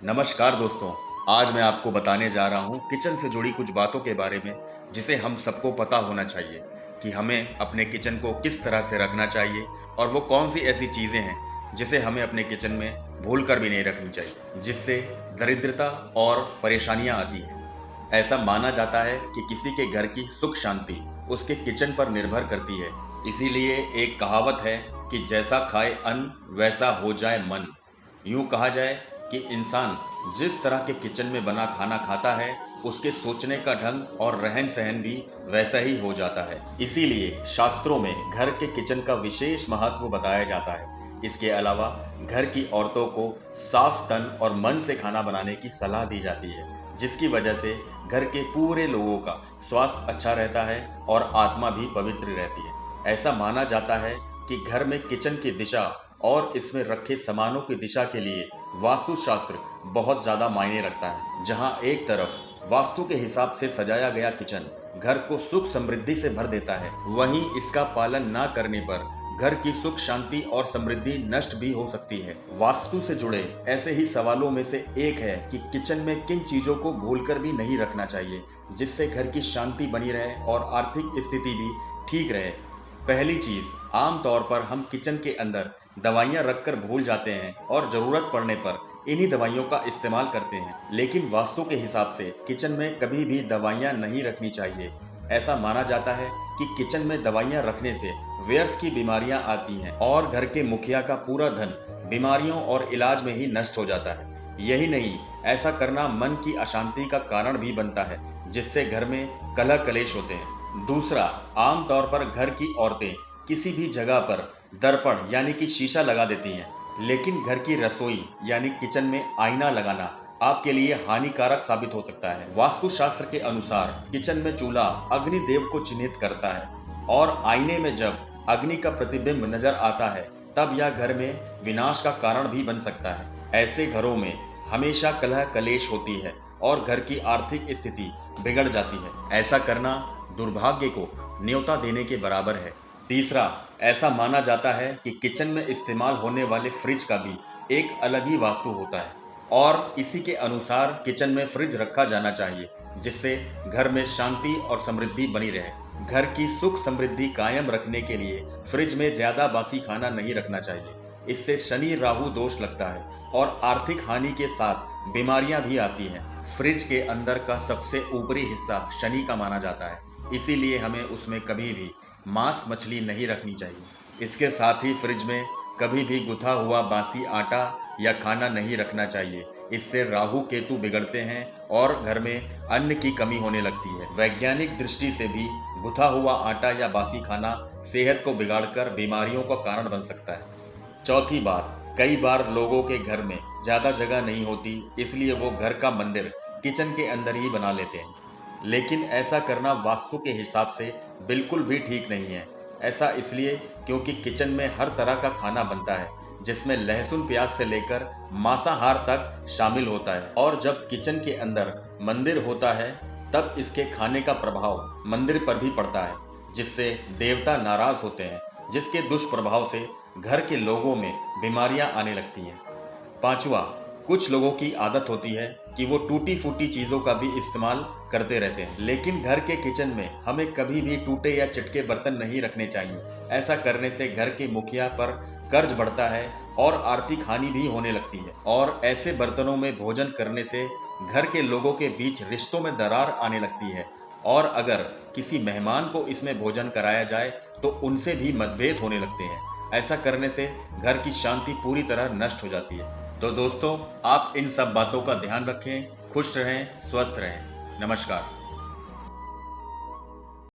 नमस्कार दोस्तों। आज मैं आपको बताने जा रहा हूँ किचन से जुड़ी कुछ बातों के बारे में जिसे हम सबको पता होना चाहिए कि हमें अपने किचन को किस तरह से रखना चाहिए और वो कौन सी ऐसी चीज़ें हैं जिसे हमें अपने किचन में भूल कर भी नहीं रखनी चाहिए, जिससे दरिद्रता और परेशानियाँ आती हैं। ऐसा माना जाता है कि किसी के घर की सुख शांति उसके किचन पर निर्भर करती है। इसीलिए एक कहावत है कि जैसा खाए अन्न वैसा हो जाए मन। यूं कहा जाए कि इंसान जिस तरह के किचन में बना खाना खाता है, उसके सोचने का ढंग और रहन सहन भी वैसा ही हो जाता है। इसीलिए शास्त्रों में घर के किचन का विशेष महत्व बताया जाता है। इसके अलावा घर की औरतों को साफ तन और मन से खाना बनाने की सलाह दी जाती है, जिसकी वजह से घर के पूरे लोगों का स्वास्थ्य अच्छा रहता है और आत्मा भी पवित्र रहती है। ऐसा माना जाता है कि घर में किचन की दिशा और इसमें रखे सामानों की दिशा के लिए वास्तुशास्त्र बहुत ज्यादा मायने रखता है। जहां एक तरफ वास्तु के हिसाब से सजाया गया किचन घर को सुख समृद्धि से भर देता है, वहीं इसका पालन ना करने पर घर की सुख शांति और समृद्धि नष्ट भी हो सकती है। वास्तु से जुड़े ऐसे ही सवालों में से एक है कि किचन में किन चीजों को भूलकर भी नहीं रखना चाहिए, जिससे घर की शांति बनी रहे और आर्थिक स्थिति भी ठीक रहे। पहली चीज, आमतौर पर हम किचन के अंदर दवाइयां रखकर भूल जाते हैं और जरूरत पड़ने पर इन्हीं दवाइयों का इस्तेमाल करते हैं। लेकिन वास्तु के हिसाब से किचन में कभी भी दवाइयां नहीं रखनी चाहिए। ऐसा माना जाता है कि किचन में दवाइयां रखने से व्यर्थ की बीमारियां आती हैं और घर के मुखिया का पूरा धन बीमारियों और इलाज में ही नष्ट हो जाता है। यही नहीं, ऐसा करना मन की अशांति का कारण भी बनता है, जिससे घर में कलह कलेश होते हैं। दूसरा, आमतौर पर घर की औरतें किसी भी जगह पर दर्पण यानी कि शीशा लगा देती हैं, लेकिन घर की रसोई यानी किचन में आईना लगाना आपके लिए हानिकारक साबित हो सकता है। वास्तुशास्त्र के अनुसार किचन में चूल्हा अग्नि देव को चिन्हित करता है और आईने में जब अग्नि का प्रतिबिंब नजर आता है तब यह घर में विनाश का कारण भी बन सकता है। ऐसे घरों में हमेशा कलह कलेश होती है और घर की आर्थिक स्थिति बिगड़ जाती है। ऐसा करना दुर्भाग्य को न्योता देने के बराबर है। तीसरा, ऐसा माना जाता है कि किचन में इस्तेमाल होने वाले फ्रिज का भी एक अलग ही वास्तु होता है और इसी के अनुसार किचन में फ्रिज रखा जाना चाहिए, जिससे घर में शांति और समृद्धि बनी रहे। घर की सुख समृद्धि कायम रखने के लिए फ्रिज में ज्यादा बासी खाना नहीं रखना चाहिए। इससे शनि राहु दोष लगता है और आर्थिक हानि के साथ बीमारियां भी आती हैं। फ्रिज के अंदर का सबसे ऊपरी हिस्सा शनि का माना जाता है, इसीलिए हमें उसमें कभी भी मांस मछली नहीं रखनी चाहिए। इसके साथ ही फ्रिज में कभी भी गुथा हुआ बासी आटा या खाना नहीं रखना चाहिए। इससे राहु केतु बिगड़ते हैं और घर में अन्न की कमी होने लगती है। वैज्ञानिक दृष्टि से भी गुथा हुआ आटा या बासी खाना सेहत को बिगाड़कर बीमारियों का कारण बन सकता है। चौथी बात, कई बार लोगों के घर में ज्यादा जगह नहीं होती, इसलिए वो घर का मंदिर किचन के अंदर ही बना लेते हैं। लेकिन ऐसा करना वास्तु के हिसाब से बिल्कुल भी ठीक नहीं है। ऐसा इसलिए क्योंकि किचन में हर तरह का खाना बनता है, जिसमें लहसुन प्याज से लेकर मांसाहार तक शामिल होता है, और जब किचन के अंदर मंदिर होता है तब इसके खाने का प्रभाव मंदिर पर भी पड़ता है, जिससे देवता नाराज होते हैं, जिसके दुष्प्रभाव से घर के लोगों में बीमारियां आने लगती हैं। पांचवा, कुछ लोगों की आदत होती है कि वो टूटी फूटी चीजों का भी इस्तेमाल करते रहते हैं, लेकिन घर के किचन में हमें कभी भी टूटे या चिटके बर्तन नहीं रखने चाहिए। ऐसा करने से घर के मुखिया पर कर्ज बढ़ता है और आर्थिक हानि भी होने लगती है, और ऐसे बर्तनों में भोजन करने से घर के लोगों के बीच रिश्तों में दरार आने लगती है, और अगर किसी मेहमान को इसमें भोजन कराया जाए तो उनसे भी मतभेद होने लगते हैं। ऐसा करने से घर की शांति पूरी तरह नष्ट हो जाती है। तो दोस्तों, आप इन सब बातों का ध्यान रखें, खुश रहें, स्वस्थ रहें। नमस्कार।